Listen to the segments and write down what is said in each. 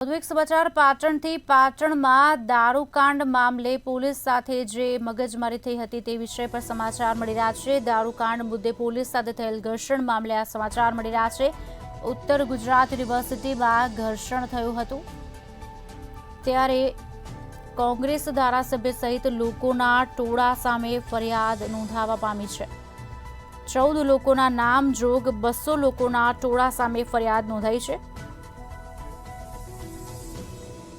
વધુ એક સમાચાર પાટણથી પાટણમાં દારૂકાંડ મામલે પોલીસ સાથે જે મગજમારી થઈ હતી તે વિષય પર સમાચાર મળી રહ્યા છે। દારૂકાંડ મુદ્દે પોલીસ સાથે થયેલ ઘર્ષણ મામલે આ સમાચાર મળી રહ્યા છે। ઉત્તર ગુજરાત યુનિવર્સિટીમાં ઘર્ષણ થયું હતું ત્યારે કોંગ્રેસ ધારાસભ્ય સહિત લોકોના ટોળા સામે ફરિયાદ નોંધાવા પામી છે। 14 લોકોના નામ જોગ 200 લોકોના ટોળા સામે ફરિયાદ નોંધાઈ છે।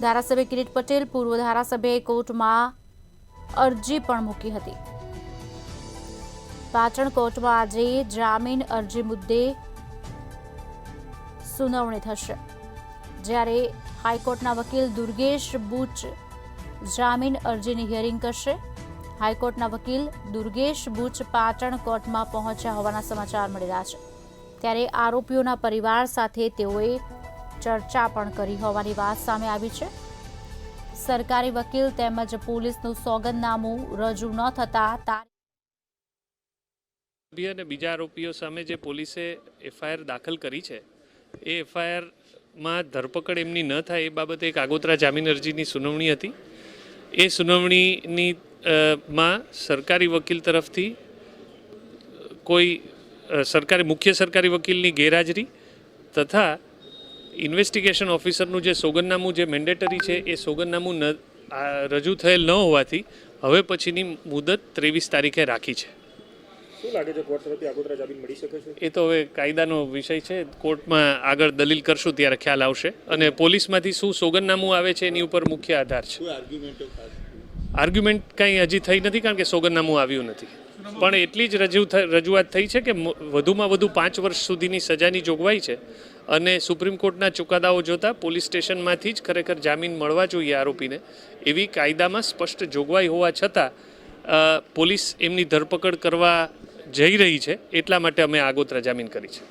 ધારાસભ્ય કિરીટ પટેલ પૂર્વ ધારાસભ્યએ કોર્ટમાં અરજી પણ મૂકી હતી। પાટણ કોર્ટમાં આજે જામીન અરજી મુદ્દે સુનાવણી થશે, જ્યારે હાઈકોર્ટના વકીલ દુર્ગેશ બુચ જામીન અરજીની હિયરિંગ કરશે। હાઈકોર્ટના વકીલ દુર્ગેશ બુચ પાટણ કોર્ટમાં પહોંચ્યા હોવાના સમાચાર મળી રહ્યા છે, ત્યારે આરોપીઓના પરિવાર સાથે તેઓએ ચર્ચા પણ કરી હોવાની વાત સામે આવી છે। સરકારી વકીલ તેમજ પોલીસનું સોગંદનામું રજૂ ન થતા અને બીજા આરોપીઓ સામે જે પોલીસે એફઆઈઆર દાખલ કરી છે એ એફઆઈઆરમાં ધરપકડ એમની ન થાય એ બાબતે એક આગોતરા જામીન અરજીની સુનાવણી હતી। એ સુનાવણીની માં સરકારી વકીલ તરફથી કોઈ મુખ્ય સરકારી વકીલની ગેરહાજરી તથા ઇન્વેસ્ટિગેશન ઓફિસરનું જે સોગંદનામું જે મેન્ડેટરી છે એ સોગંદનામું રજૂ થયેલ ન હોવાથી હવે પછીની મુદત 23 તારીખે રાખી છે। શું લાગે છે કોર્ટ તરફથી આગોતરા જામીન મળી શકે છે? એ તો હવે કાયદાનો વિષય છે, કોર્ટમાં આગળ દલીલ કરશું ત્યારે ખ્યાલ આવશે અને પોલીસમાંથી શું સોગંદનામું આવે છે એની ઉપર મુખ્ય આધાર છે। આર્ગ્યુમેન્ટ કંઈ હજી થઈ નથી કારણ કે સોગંદનામું આવ્યું નથી, પણ એટલી જ રજૂઆત થઈ છે કે વધુમાં વધુ 5 વર્ષ સુધીની સજાની જોગવાઈ છે અને સુપ્રીમ કોર્ટના ચુકાદાઓ જોતા પોલીસ સ્ટેશનમાંથી જ ખરેખર જામીન મળવા જોઈએ આરોપીને એવી કાયદામાં સ્પષ્ટ જોગવાઈ હોવા છતાં પોલીસ એમની ધરપકડ કરવા જઈ રહી છે, એટલા માટે અમે આગોતરા જામીન કરી છે।